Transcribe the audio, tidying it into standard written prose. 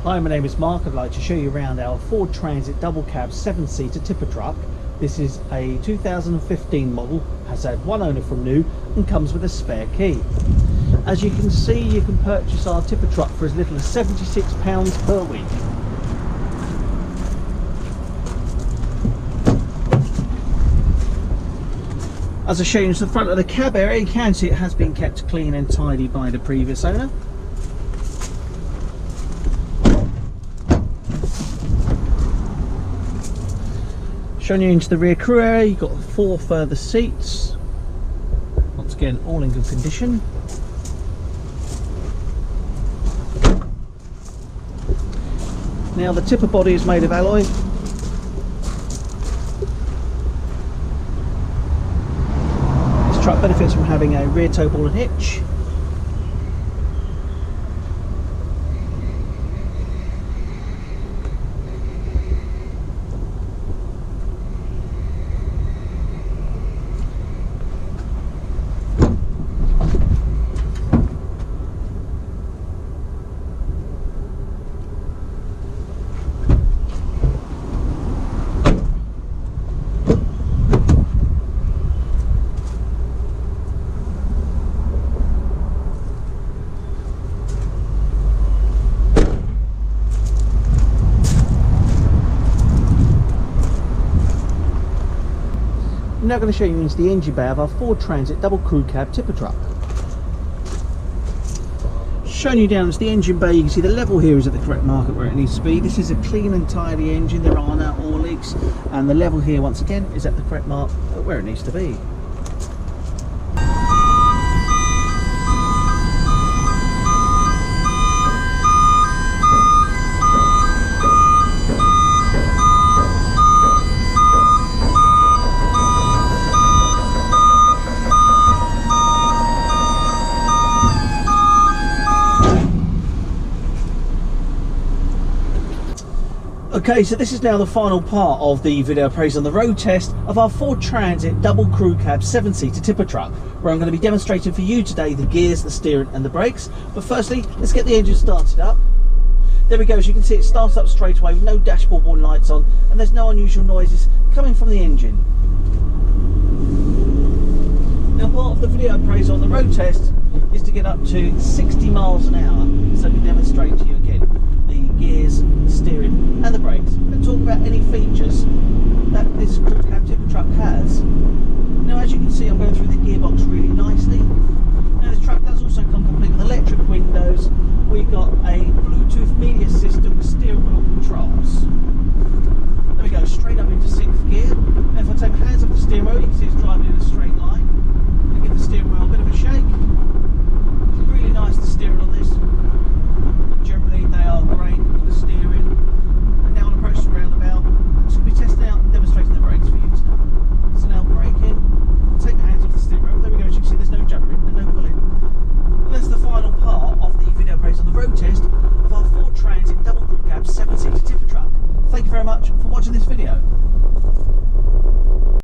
Hi, my name is Mark. I'd like to show you around our Ford Transit double cab 7-seater tipper truck. This is a 2015 model, has had one owner from new and comes with a spare key. As you can see, you can purchase our tipper truck for as little as £76 per week. As I show you to the front of the cab area, you can see it has been kept clean and tidy by the previous owner. Showing you into the rear crew area, you've got 4 further seats. Once again, all in good condition. Now the tipper body is made of alloy. This truck benefits from having a rear tow ball and hitch. I'm now going to show you into the engine bay of our Ford Transit double crew cab tipper truck. Showing you down into the engine bay, you can see the level here is at the correct mark where it needs to be. This is a clean and tidy engine, there are no oil leaks, and the level here once again is at the correct mark where it needs to be. Okay, so this is now the final part of the video appraisal on the road test of our Ford Transit double crew cab 7-seater tipper truck, where I'm going to be demonstrating for you today the gears, the steering and the brakes. But firstly, let's get the engine started up. There we go, as you can see it starts up straight away with no dashboard warning lights on, and there's no unusual noises coming from the engine. Now part of the video appraisal on the road test is to get up to 60 miles an hour, so I can demonstrate to you again the gears, the steering and the brakes, and talk about any features that this crew cab tipper truck has. Now as you can see, I'm going through the gearbox really nicely. Now this truck does also come complete with electric windows. We've got a Bluetooth media system with steering wheel controls. There we go, straight up into 6th gear. Now if I take my hands off the steering wheel, you can see it's driving in a straight line. I'm going to give the steering wheel a bit of a shake. It's really nice, the steering on this. Generally they are great with the steering.